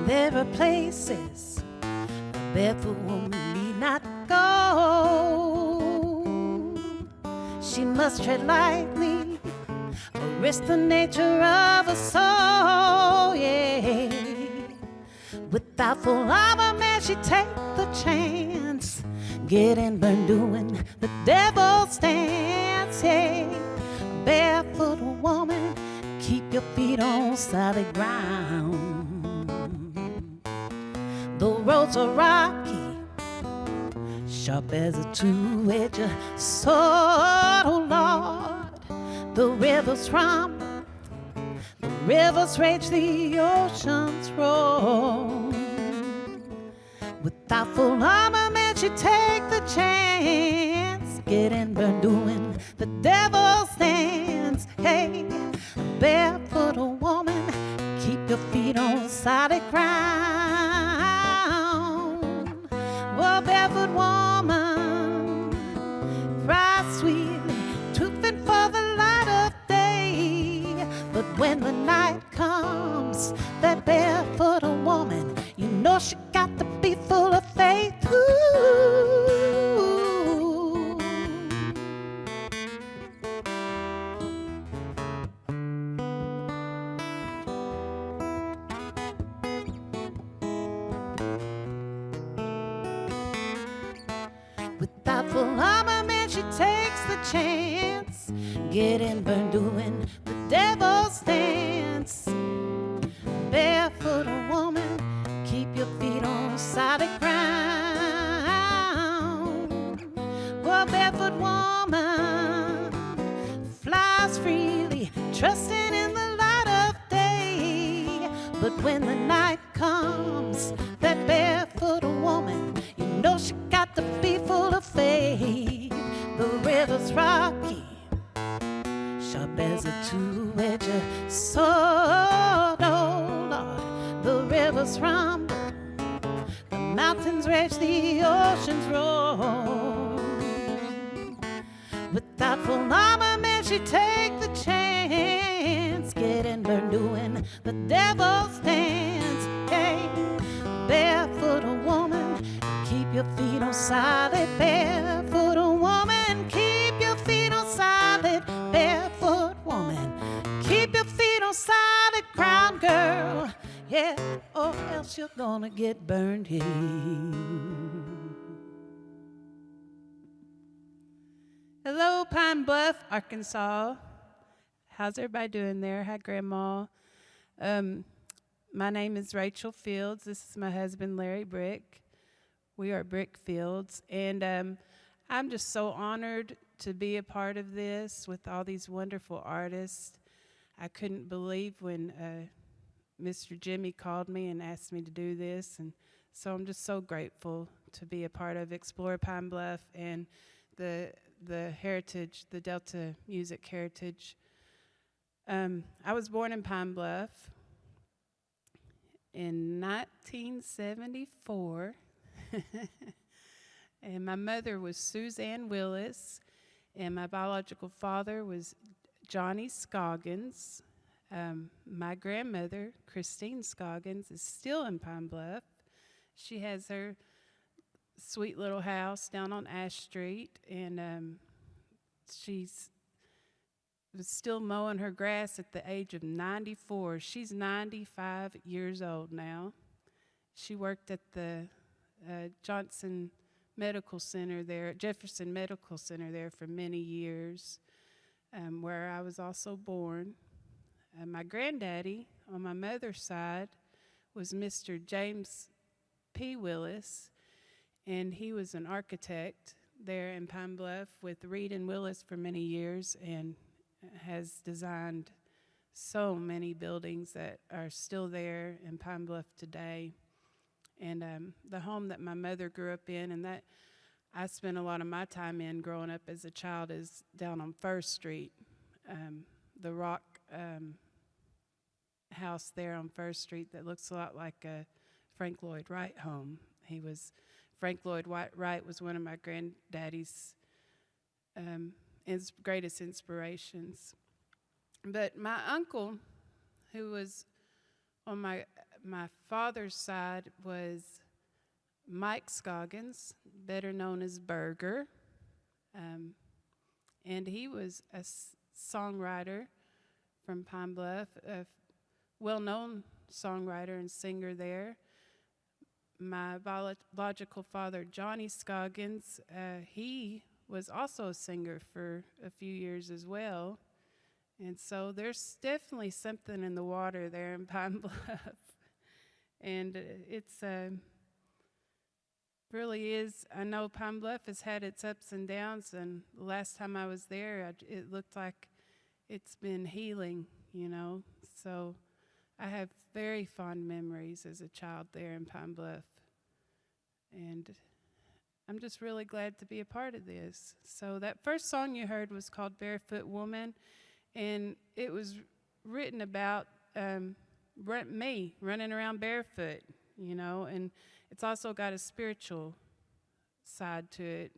There are places a barefoot woman need not go. She must tread lightly or risk the nature of a soul, yeah. Without full armor, man, she take the chance, getting burned doing the devil's dance, yeah. Barefoot woman, keep your feet on solid ground. The roads are rocky, sharp as a two-edged sword, oh Lord. The rivers rumble, the rivers rage, the oceans roll. Without full armor, man, she take the chance, getting burned doing the devil's dance. Hey, barefoot woman, keep your feet on solid ground. Oh, barefoot woman, cry sweetly, trooping for the light of day. But when the night comes, that barefoot woman, you know she got to be full of faith. Ooh. Without full armor, man, she takes the chance, getting burned doing the devil's dance. Barefoot woman, keep your feet on solid ground. Well, barefoot woman flies freely, trusting in the light of day. But when the night comes, that barefoot woman, you know she got to be full of faith. The river's rocky, sharp as a two-edged sword, oh Lord. The rivers rumble, the mountains rage, the oceans roll. Without full armor, man, she take the chance, getting burned doing the devil's dance. Hey, barefoot woman, keep your feet on solid. Barefoot woman, keep your feet on solid. Barefoot woman, keep your feet on solid ground, girl. Yeah, or else you're gonna get burned here. Hello, Pine Bluff, Arkansas. How's everybody doing there? Hi, Grandma. My name is Rachel Fields. This is my husband, Larry Brick. We are Brick Fields, and I'm just so honored to be a part of this with all these wonderful artists. I couldn't believe when Mr. Jimmy called me and asked me to do this, and so I'm just so grateful to be a part of Explore Pine Bluff and the heritage, the Delta music heritage. I was born in Pine Bluff in 1974, and my mother was Suzanne Willis, and my biological father was Johnny Scoggins. My grandmother, Christine Scoggins, is still in Pine Bluff. She has her sweet little house down on Ash Street, and she's was still mowing her grass at the age of 94. She's 95 years old now. She worked at the Johnson Medical Center there, Jefferson Medical Center there for many years, where I was also born. My granddaddy on my mother's side was Mr. James P. Willis, and he was an architect there in Pine Bluff with Reed and Willis for many years, and has designed so many buildings that are still there in Pine Bluff today. And the home that my mother grew up in and that I spent a lot of my time in growing up as a child is down on First Street. The rock house there on First Street that looks a lot like a Frank Lloyd Wright home. Frank Lloyd Wright was one of my granddaddy's his greatest inspirations. But my uncle, who was on my father's side was Mike Scoggins, better known as Burger. And he was a songwriter from Pine Bluff, a well-known songwriter and singer there. My biological father, Johnny Scoggins, he was also a singer for a few years as well. And so there's definitely something in the water there in Pine Bluff. And it's really is. I know Pine Bluff has had its ups and downs, and the last time I was there, it looked like it's been healing, you know. So I have very fond memories as a child there in Pine Bluff. And I'm just really glad to be a part of this. So that first song you heard was called Barefoot Woman, and it was written about me running around barefoot, you know, and it's also got a spiritual side to it.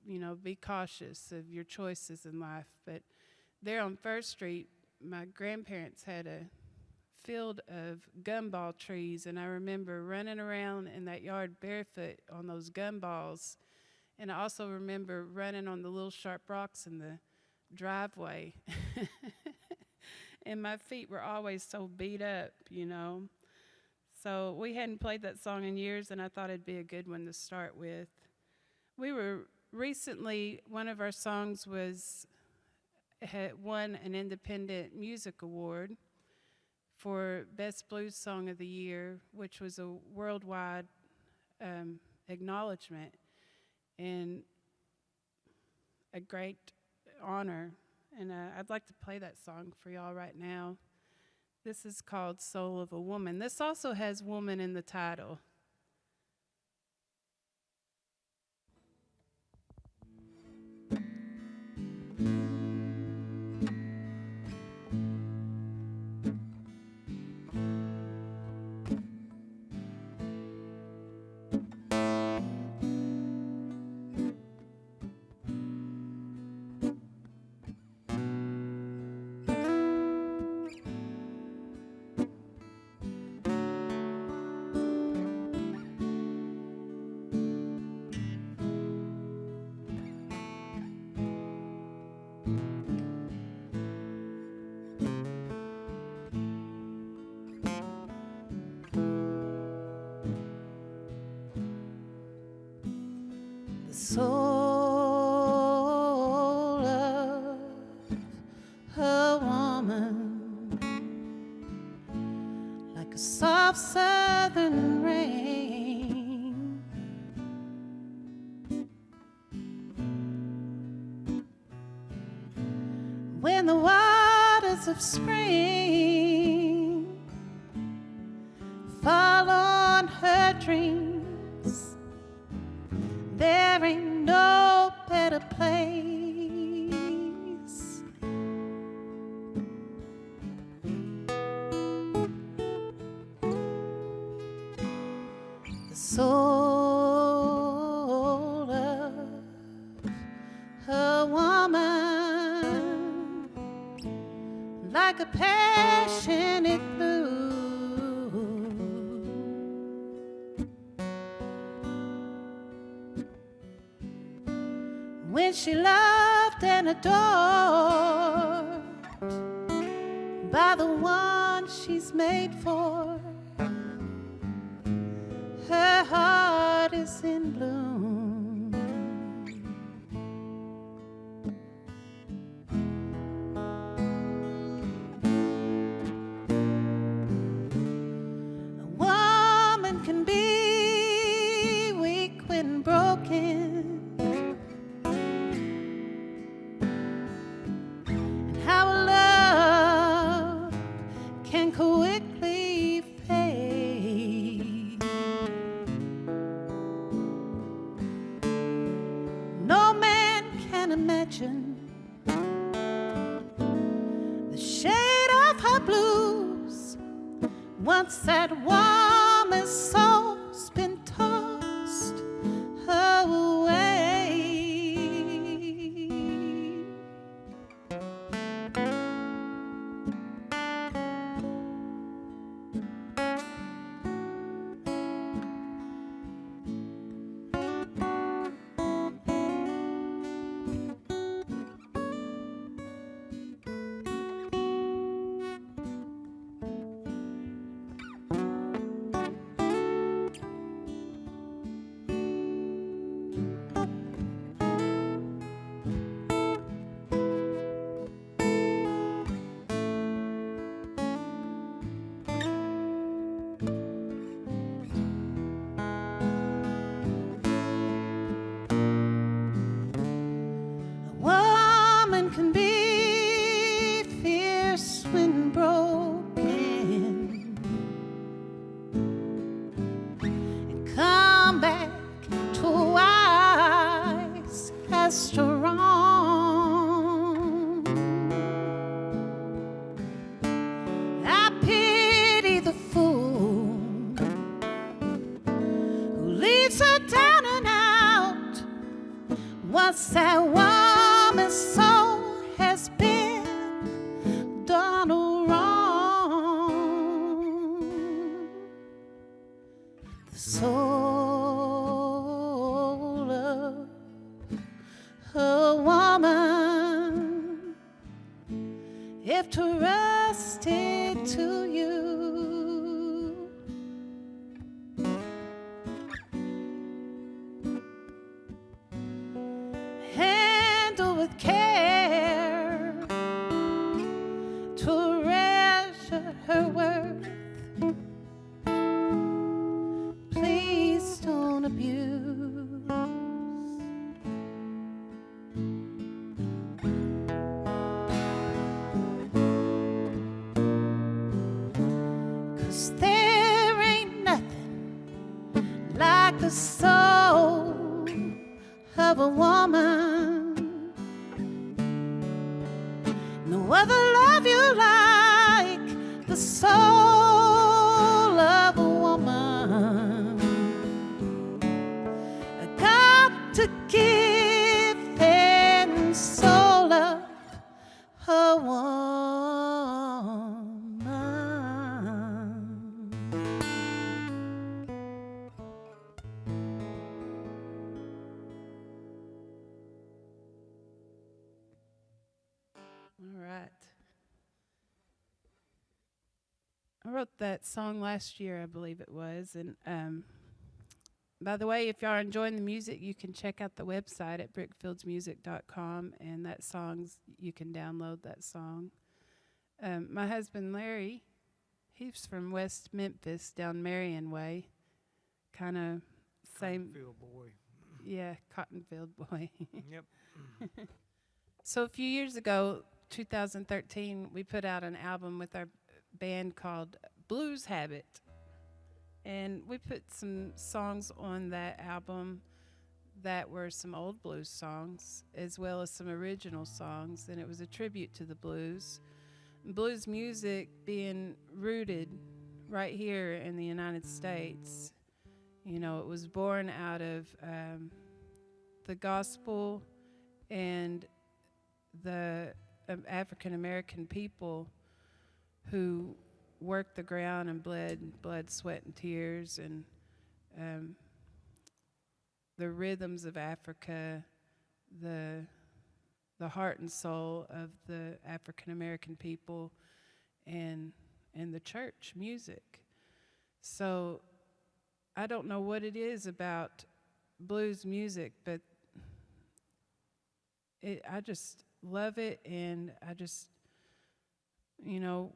You know, be cautious of your choices in life. But there on First Street, my grandparents had a field of gumball trees, and I remember running around in that yard barefoot on those gumballs. And I also remember running on the little sharp rocks in the driveway. And my feet were always so beat up, you know. So we hadn't played that song in years, and I thought it'd be a good one to start with. We were recently, one of our songs had won an Independent Music Award for Best Blues Song of the Year, which was a worldwide acknowledgement and a great honor. And I'd like to play that song for y'all right now. This is called Soul of a Woman. This also has woman in the title. Soul of a woman, like a soft southern rain, when the waters of spring fall on her dreams. There ain't no better place. The soul of a woman, like a passionate blue, when she loved and adored by the one she's made for, her heart is in bloom. A woman can be weak when broken, quickly fade. No man can imagine the shade of her blues once that woman's soul's been tossed away. sad woman's soul has been done wrong. The soul of a woman, if trusted to you, handle with care, treasure her worth. Please don't abuse. 'Cause there ain't nothing like the soul of a woman. No other love you like the soul of a woman. I got to give and soul of a woman. All right. I wrote that song last year, I believe it was. And by the way, if y'all are enjoying the music, you can check out the website at brickfieldsmusic.com, and that song's, you can download that song. My husband Larry, he's from West Memphis, down Marion Way, kind of same. Cottonfield boy. Yeah, Cottonfield boy. Yep. So a few years ago, 2013, we put out an album with our band called Blues Habit. And we put some songs on that album that were some old blues songs, as well as some original songs, and it was a tribute to the blues. Blues music being rooted right here in the United States. You know, it was born out of the gospel and the African American people who worked the ground and bled blood, sweat, and tears, and the rhythms of Africa, the heart and soul of the African American people, and the church music. So I don't know what it is about blues music, but I just love it, and I just, you know,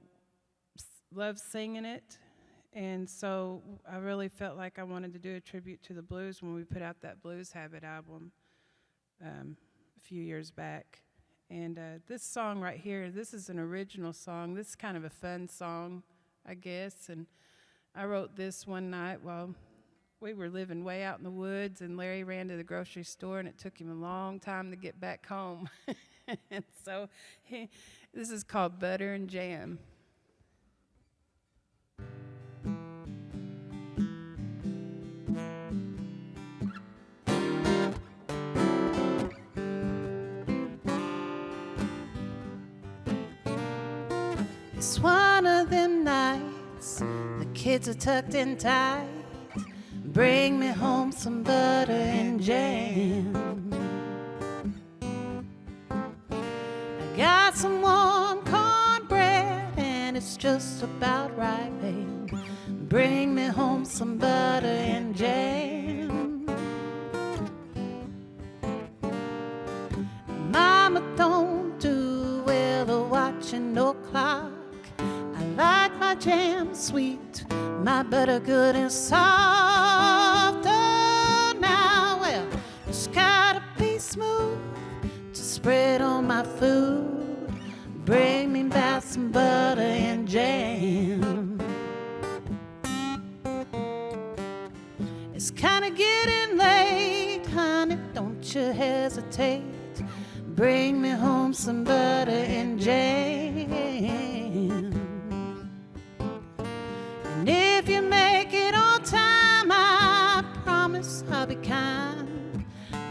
love singing it. And so I really felt like I wanted to do a tribute to the blues when we put out that Blues Habit album a few years back. And this song right here, this is an original song. This is kind of a fun song, I guess. And I wrote this one night while we were living way out in the woods, and Larry ran to the grocery store, and it took him a long time to get back home. And so this is called Butter and Jam. It's one of them nights, the kids are tucked in tight. Bring me home some butter and jam. I got some warm cornbread and it's just about right, babe. Bring me home some butter and jam. Mama don't do well watching no clock. I like my jam sweet, my butter good and soft. Oh, now, well, it's gotta be smooth to spread on my food. Bring me back some butter and jam. It's kinda getting late, honey, don't you hesitate. Bring me home some butter and jam. And if you make it on time, I promise I'll be kind.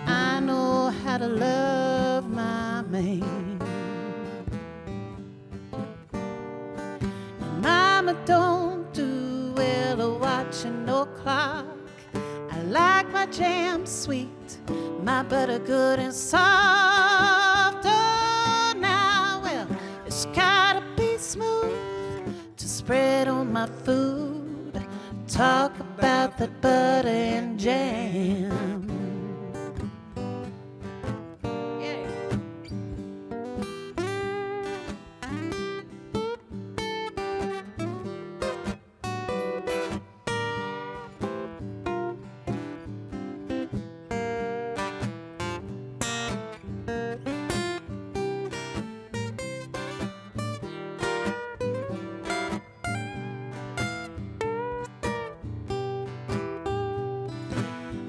I know how to love my man. And Mama don't do well at watching no clock. I like my jam sweet, my butter good and soft. Oh, now, well, it's gotta be smooth to spread on my food. Talk about that butter and jam.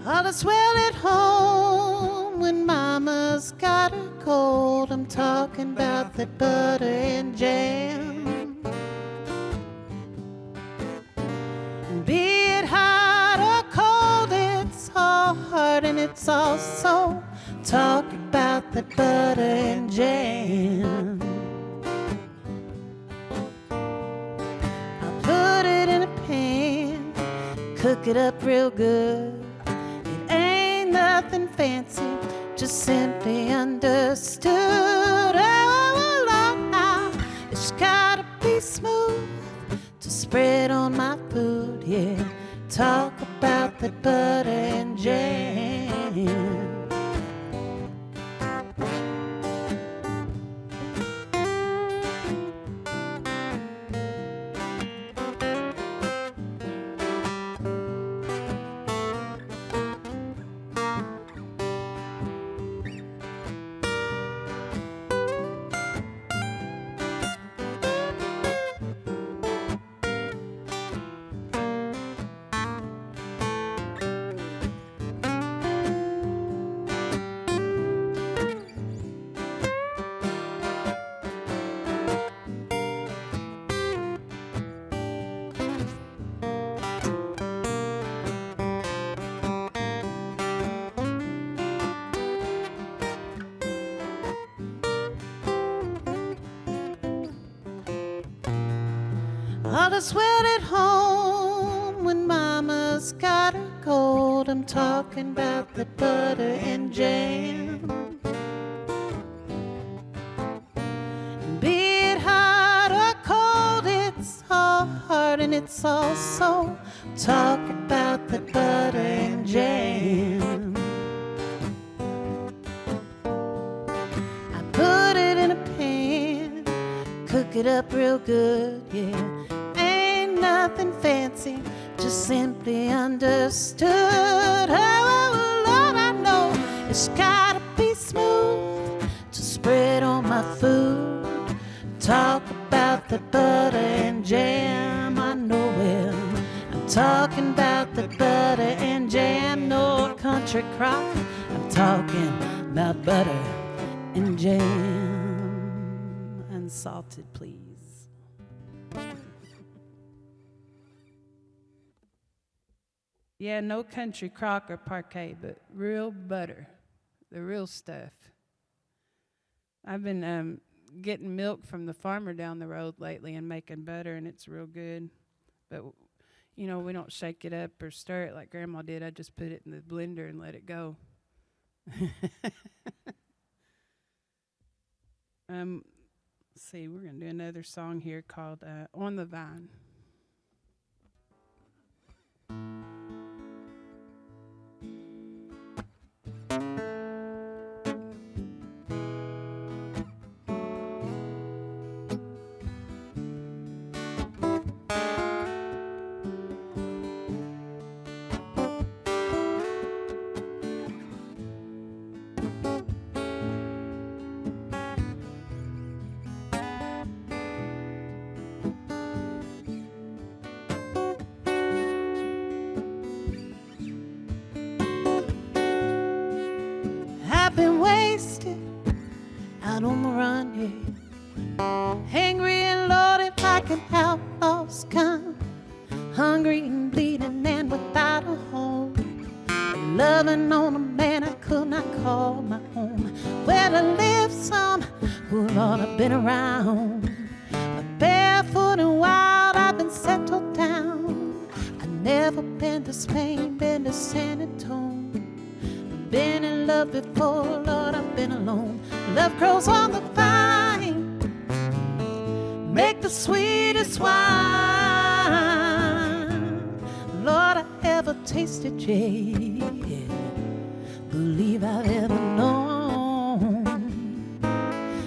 All is well at home when Mama's got a cold. I'm talking about that butter and jam. And be it hot or cold, it's all hard and it's all soul. Talk about that butter and jam. I'll put it in a pan, cook it up real good. Nothing fancy, just simply understood. Oh, Lord, now it's gotta be smooth to spread on my food. Yeah, talk about that butter and jam. All is well at home when Mama's got her cold. I'm talking about the butter and jam. And be it hot or cold, it's all hard and it's all soul. Talk about the butter and jam. I put it in a pan, cook it up real good, yeah. Nothing fancy, just simply understood. Oh, Lord, I know it's gotta be smooth to spread on my food. Talk about the butter and jam. I know well, I'm talking about the butter and jam. No country crock, I'm talking about butter and jam. Unsalted, please. Yeah, no country crock or parquet, but real butter, the real stuff. I've been getting milk from the farmer down the road lately and making butter, and it's real good. But, you know, we don't shake it up or stir it like Grandma did. I just put it in the blender and let it go. Let's see, we're going to do another song here called On the Vine. I've been wasted out on the run, yeah. Angry and loaded like an outlaw's gun. Hungry and bleeding and without a home. loving on a man I could not call my own. Where to live some who ought to have been around. Barefoot and wild, I've been settled down. I've never been to Spain, been to San Antonio. Been in love before, Lord, I've been alone. Love grows on the vine, make the sweetest wine. Lord, I ever tasted, yeah, believe I've ever known.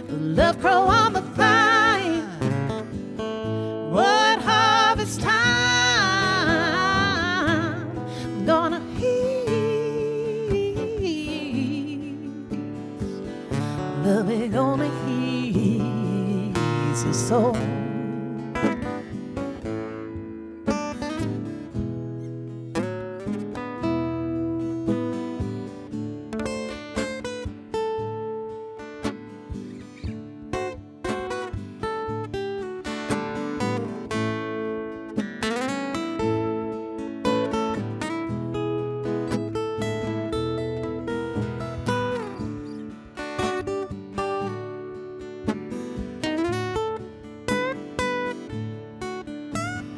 Love grow on the vine, what harvest time, I'm gonna love it gonna ease your soul.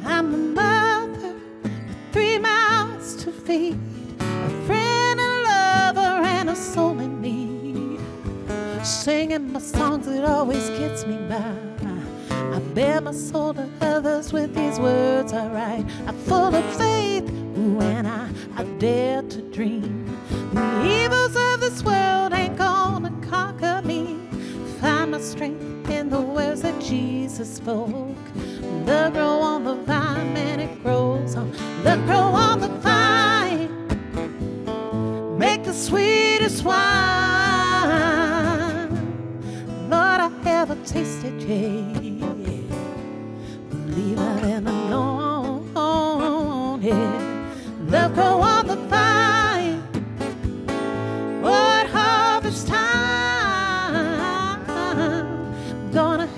I'm a mother with 3 mouths to feed, a friend and a lover and a soul in need. Singing my songs, it always gets me by. I bear my soul to others with these words I write. I'm full of faith, ooh, and I dare to dream. The evils of this world ain't gonna conquer me. Find my strength in the words that Jesus spoke. Love grow on the vine, man, it grows on. Love grow on the vine, make the sweetest wine. Lord, I ever tasted, yeah, believe I've ever known, yeah. Love grow on the vine, what harvest time, I'm gonna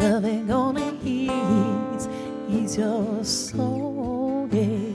love ain't gonna ease your soul, yeah.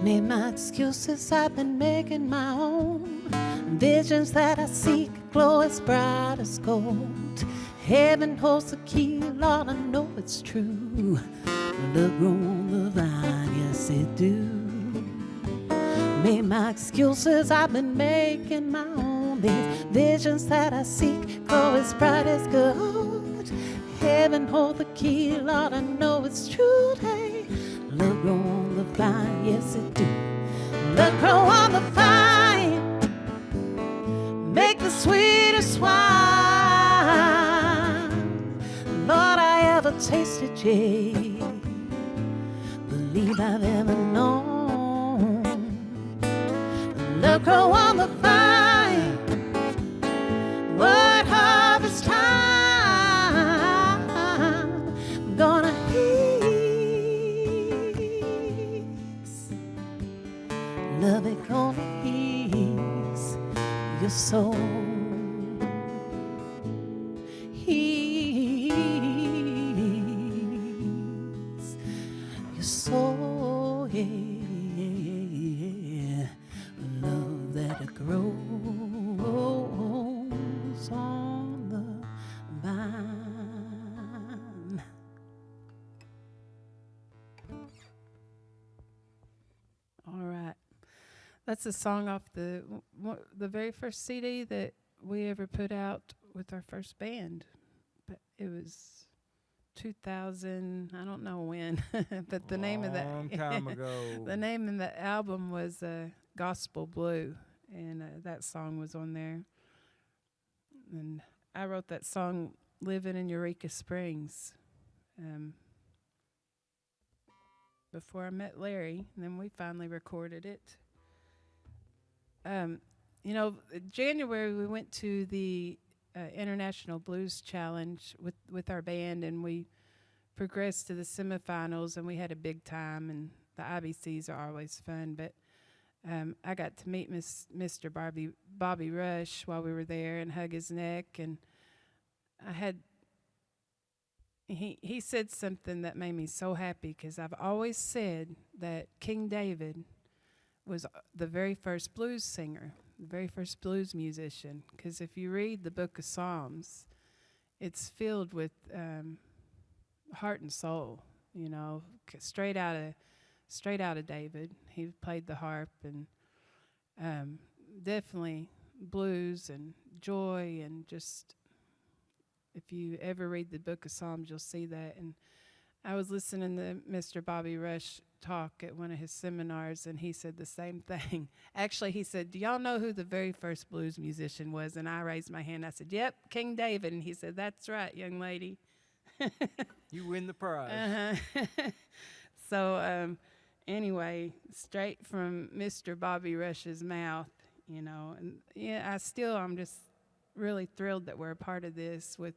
Made my excuses, I've been making my own. Visions that I seek glow as bright as gold. Heaven holds the key, Lord, I know it's true. Love grow on the vine, yes it do. Made my excuses, I've been making my own. These visions that I seek glow as bright as gold. Heaven hold the key, Lord, I know it's true. Hey, love grow on the vine, yes it do. Love grow on the vine, make the sweetest wine. Lord, I ever tasted, yeah, believe I've ever known. Love grow on the vine, what harvest time, I'm gonna love it gonna ease your soul. Ease your soul, yeah. Love that grows That's a song off the very first CD that we ever put out with our first band. But it was 2000, I don't know when, but the name of Long time ago. the name of the album was Gospel Blue, and that song was on there. And I wrote that song living in Eureka Springs before I met Larry, and then we finally recorded it. January we went to the International Blues Challenge with our band, and we progressed to the semifinals, and we had a big time, and the IBCs are always fun, but I got to meet Mr. Bobby Rush while we were there and hug his neck, and he said something that made me so happy, because I've always said that King David was the very first blues singer, the very first blues musician, because if you read the book of Psalms, it's filled with heart and soul, straight out of David. He played the harp, and definitely blues and joy, and just, if you ever read the book of Psalms, you'll see that. And I was listening to Mr. Bobby Rush talk at one of his seminars, and he said the same thing. Actually, he said, "Do y'all know who the very first blues musician was?" And I raised my hand. I said, "Yep, King David." And he said, "That's right, young lady." You win the prize. So anyway, straight from Mr. Bobby Rush's mouth, and yeah, I'm just really thrilled that we're a part of this, with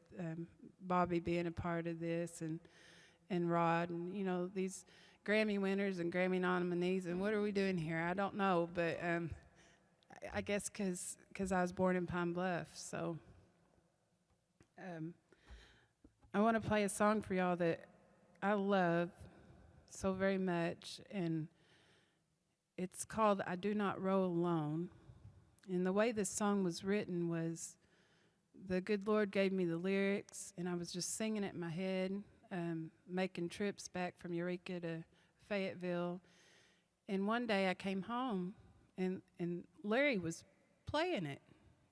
Bobby being a part of this, and Rod, and these Grammy winners and Grammy nominees. And what are we doing here? I don't know, but I guess because I was born in Pine Bluff. So I want to play a song for y'all that I love so very much, and it's called "I Do Not Roll Alone." And the way this song was written was, the good Lord gave me the lyrics, and I was just singing it in my head, making trips back from Eureka to Fayetteville. And one day I came home, and Larry was playing it.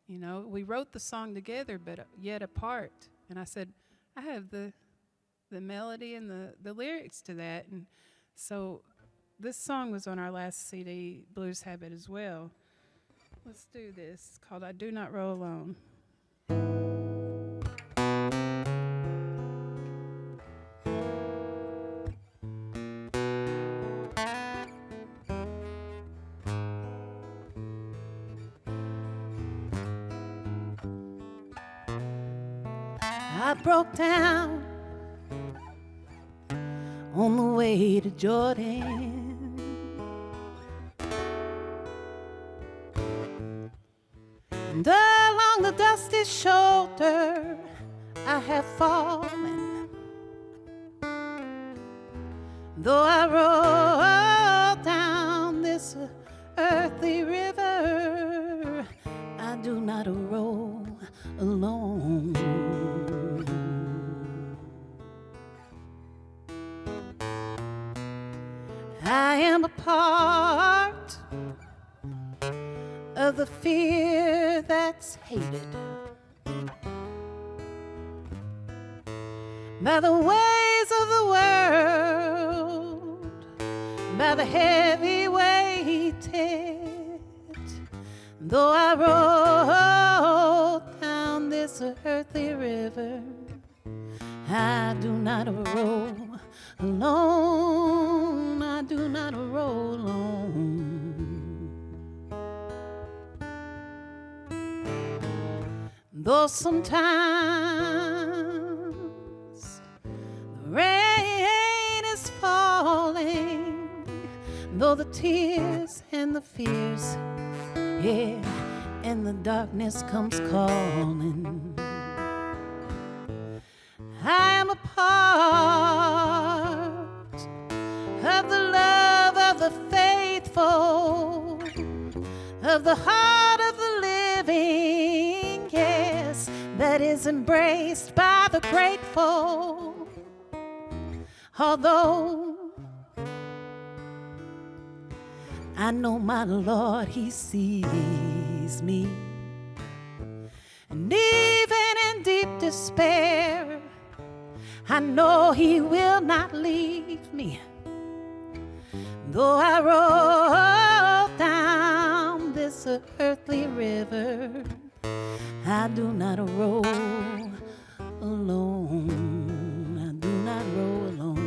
We wrote the song together, but yet apart. And I said, I have the melody and the lyrics to that. And so this song was on our last CD, Blues Habit, as well. Let's do this. It's called "I Do Not Roll Alone." I broke down on the way to Jordan. And along the dusty shoulder I have fallen. Though I roll down this earthly river, I do not roll alone. I am a part of the fear that's hated by the ways of the world, by the heavy weighted. Though I roll down this earthly river, I do not roll alone. I do not roll alone. Though sometimes the rain is falling, though the tears and the fears, yeah, and the darkness comes calling, I am a part of the love of the faithful, of the heart of the living, yes, that is embraced by the grateful. Although I know my Lord, He sees me. And even in deep despair, I know He will not leave me. Though I roll down this earthly river, I do not roll alone. I do not roll alone.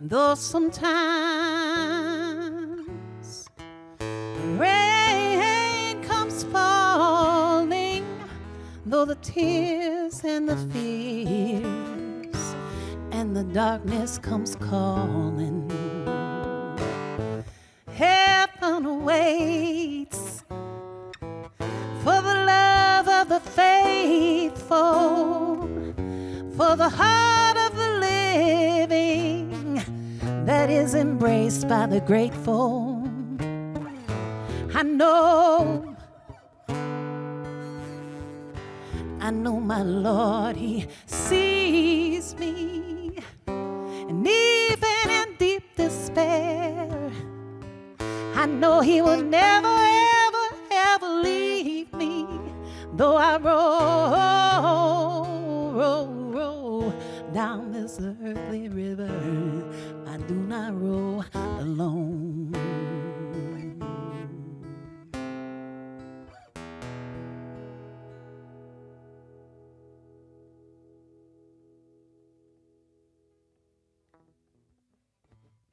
Though sometimes rain comes falling, though the tears and the fears and the darkness comes calling, heaven awaits for the love of the faithful, for the heart of the living that is embraced by the grateful. I know my Lord, He sees me. And even in deep despair, I know He will never, ever, ever leave me. Though I roll down this earthly river, I do not roll alone.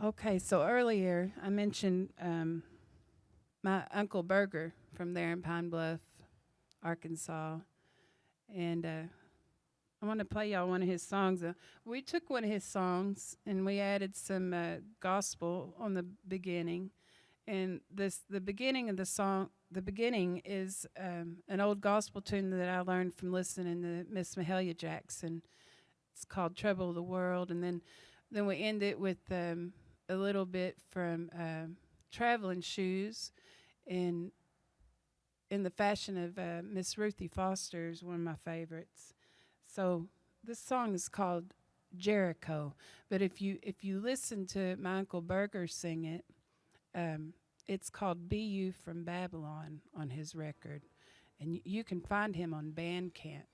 Okay, so earlier I mentioned my Uncle Berger from there in Pine Bluff, Arkansas, and I want to play y'all one of his songs. We took one of his songs and we added some gospel on the beginning, and the beginning of the song, the beginning is an old gospel tune that I learned from listening to Miss Mahalia Jackson. It's called "Trouble of the World," and then we end it with a little bit from Traveling Shoes, in the fashion of Miss Ruthie Foster's, one of my favorites. So this song is called Jericho, but if you listen to my Uncle Berger sing it, it's called "Be You from Babylon" on his record, and you can find him on Bandcamp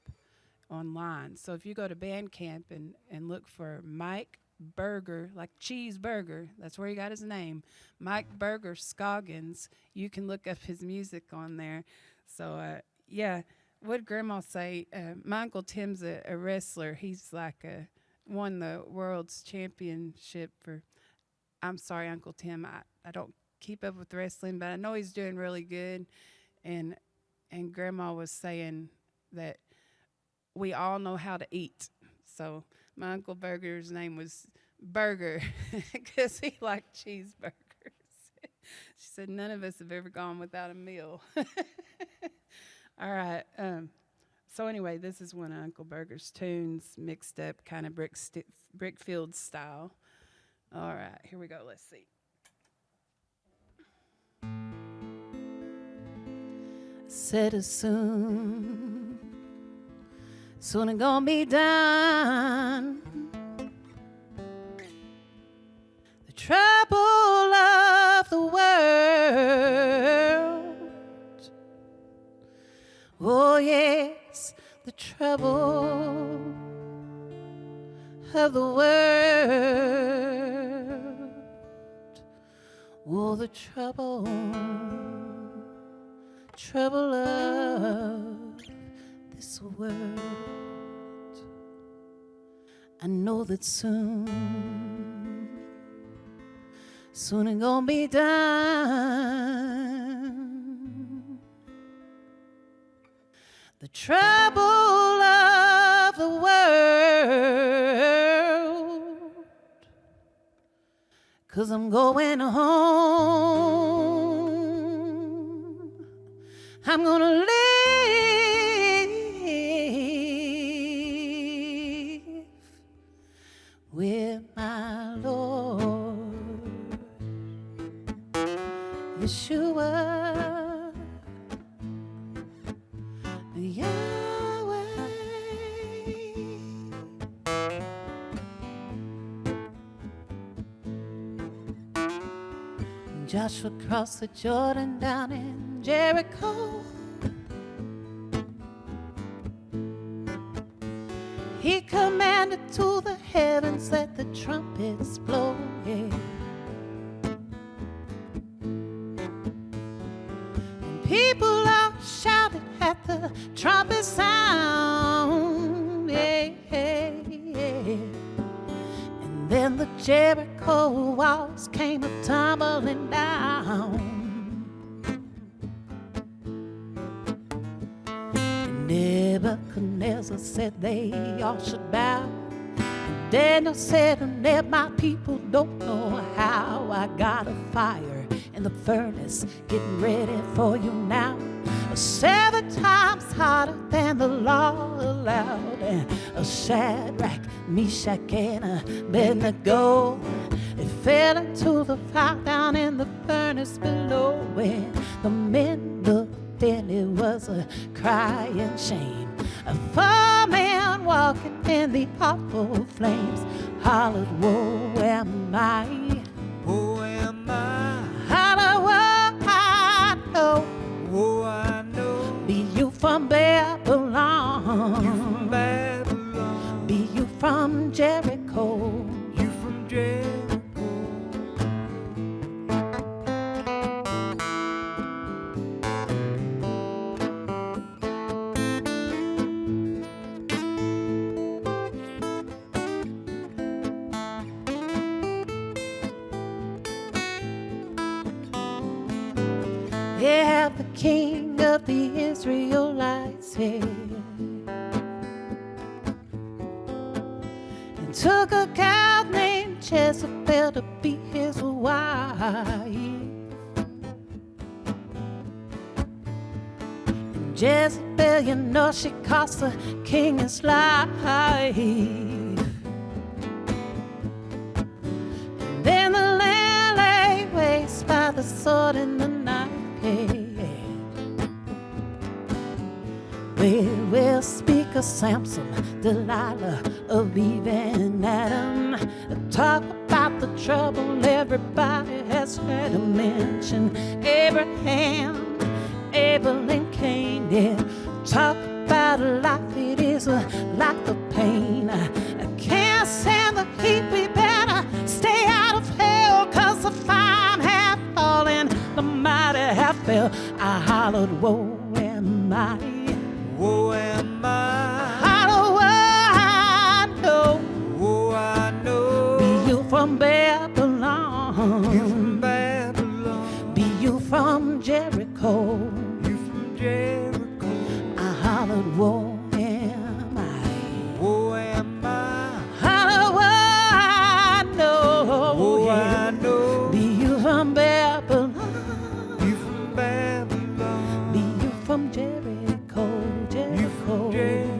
online. So if you go to Bandcamp and look for Mike Berger, like cheeseburger, that's where he got his name, Mike Berger Scoggins, you can look up his music on there. So yeah, what Grandma say, my Uncle Tim's a wrestler. He's like won the world's championship for, I'm sorry, Uncle Tim, I don't keep up with wrestling, but I know he's doing really good. And Grandma was saying that we all know how to eat. So my Uncle Berger's name was Burger because he liked cheeseburgers. She said none of us have ever gone without a meal. All right. So anyway, this is one of Uncle Berger's tunes, mixed up kind of Brickfield style. All right, here we go. Let's see. Said it soon it gonna be done. The trouble of the world, oh yes, the trouble of the world, oh the trouble of this world. I know that soon it gonna be done. the trouble of the world, 'cause I'm going home. I'm gonna live with my Lord, Yeshua, Yahweh. Joshua crossed the Jordan down in Jericho. He commanded to the heavens, let the trumpets blow, yeah. And people all shouted at the trumpet sound, yeah, yeah, yeah. And then the Jericho walls came tumbling down. Nebuchadnezzar said they all should bow. And Daniel said, my people don't know how. I got a fire in the furnace getting ready for you now. 7 times hotter than the law allowed. And Shadrach, Meshach, and Abednego, they fell into the fire down in the furnace below. And the men looked, and it was a crying shame. A 4-man walking in the awful flames hollered, woe am I, Woe am I, hollered, woe I know, woe I know. be you from Babylon, You from Babylon, be you from Jericho, you from Jericho. yeah, the king of the Israelites here, and took a cow named Jezebel to be his wife. And Jezebel, you know, she cost the king his life. And then the land lay waste by the sword in the night. We will speak of Samson, Delilah, of Eve and Adam. Talk about the trouble everybody has heard to mention. Abraham, Abel, and Cain. Yeah. Talk about a life, it is a life of pain. I can't stand the heat, we better stay out of hell, 'cause the fine have fallen, the mighty have fell. I hollered, woe am I, Woe am I, hollered, woe I know, woe I know. be you from Babylon, You from Babylon, be you from Jericho. you from Jericho. I hollered, woe am I, Woe am I, hollered, woe I know, woe yeah. I know. Be you from Babylon, You from Babylon, be you from Jericho, you from Jericho.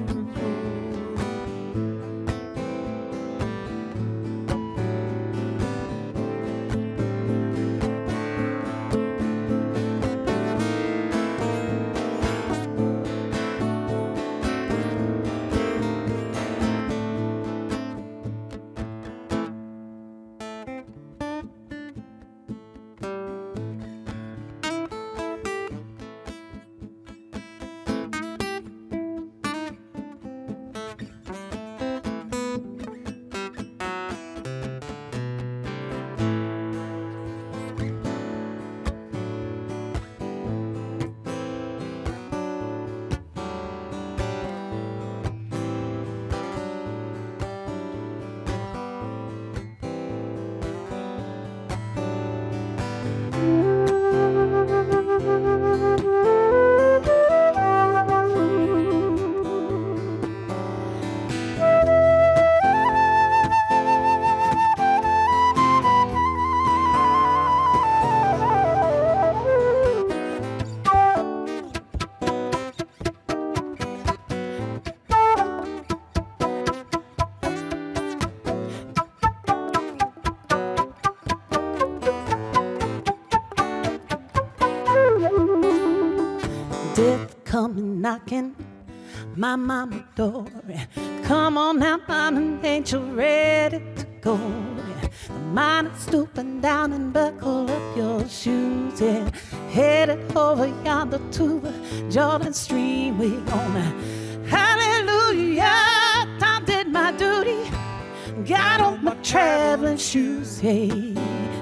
death coming knocking my mama door. Come on now, mama, ain't you ready to go? The miner stooping down and buckle up your shoes. Yeah, headed over yonder to the Jordan stream. We gonna hallelujah, I did my duty. Got on my traveling shoes. Hey,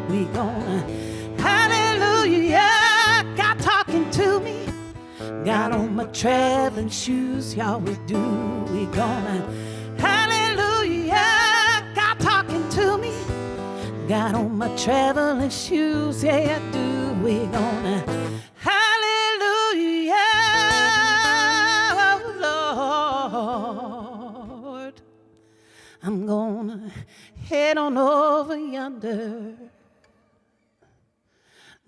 we gonna hallelujah, God talking to me. Got on my traveling shoes, y'all, we do. We gonna hallelujah, God talking to me. Got on my traveling shoes, yeah, I do. We gonna hallelujah, oh Lord. I'm gonna head on over yonder.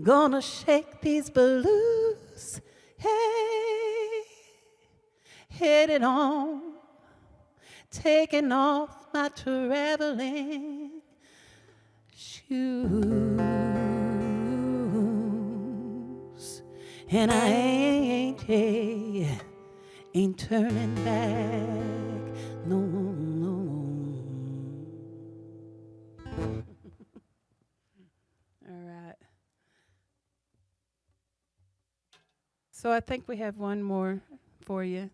Gonna shake these blues. Hey, headed on, taking off my traveling shoes, and I ain't turning back, no, no. All right. So I think we have one more for you.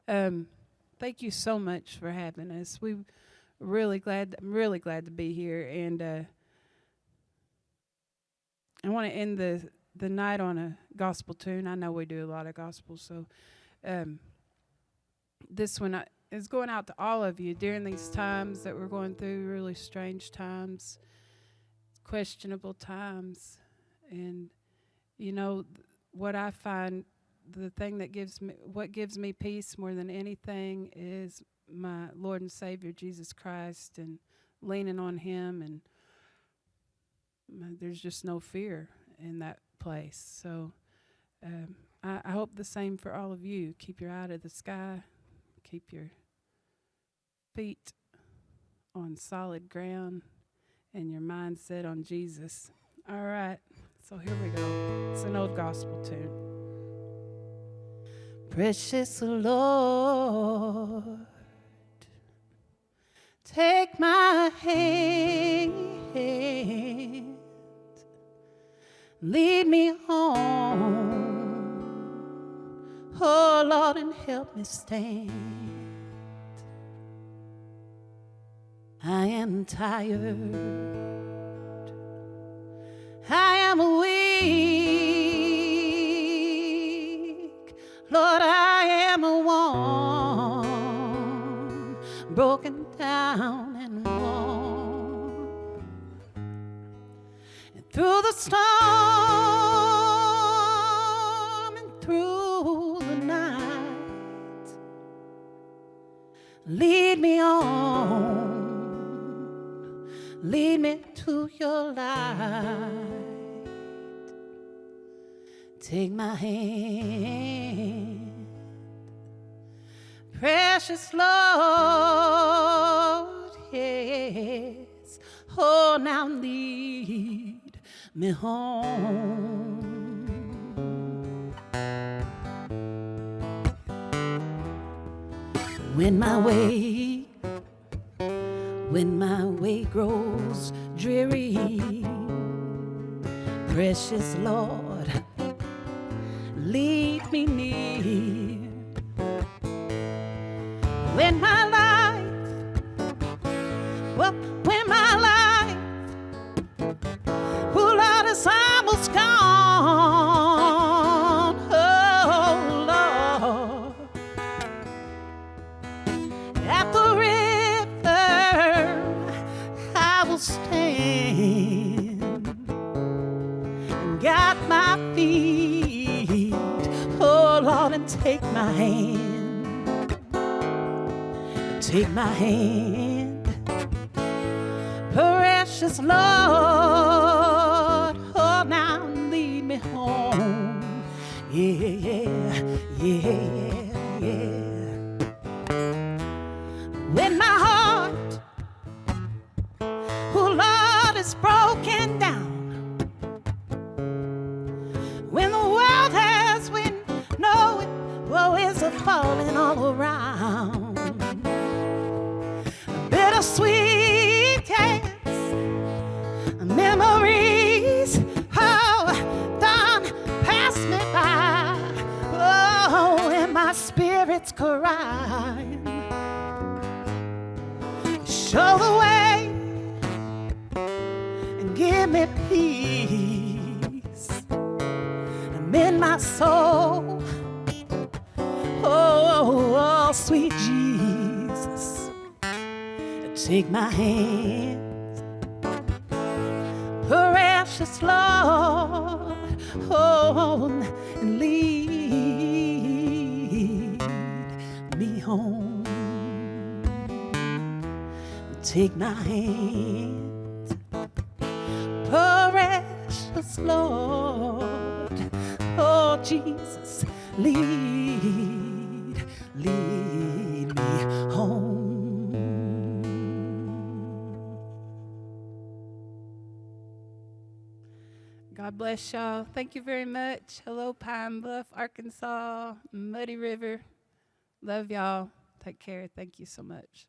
Thank you so much for having us. I'm really glad to be here, and I want to end the night on a gospel tune. I know we do a lot of gospel, so this one is going out to all of you during these times that we're going through, really strange times, questionable times, and you know. What I find, the thing that gives me peace more than anything is my Lord and Savior Jesus Christ, and leaning on Him, and there's just no fear in that place. So I hope the same for all of you. Keep your eye to the sky, keep your feet on solid ground, and your mind set on Jesus. All right. So here we go. It's an old gospel tune. Precious Lord, take my hand, lead me on, oh Lord, and help me stand. I am tired, I am weak, Lord, I am a one, broken down and worn. And through the storm and through the night, lead me on, lead me to your light. Take my hand, precious Lord, yes. Oh, now lead me home. When my way grows dreary, precious Lord, lead me near. When my life, oh Lord, is almost gone, oh Lord, at the river I will stand, and got my feet, oh Lord, and take my hand, precious Lord, oh now lead me home, yeah. When my heart, oh Lord, is broken down, when the world has win no it's crying. Show the way and give me peace. Amend my soul. Oh, sweet Jesus, take my hands, precious Lord, and lead me home. Take my hands, precious Lord, oh Jesus, lead me home. God bless y'all. Thank you very much. Hello, Pine Bluff, Arkansas, Muddy River. Love y'all. Take care. Thank you so much.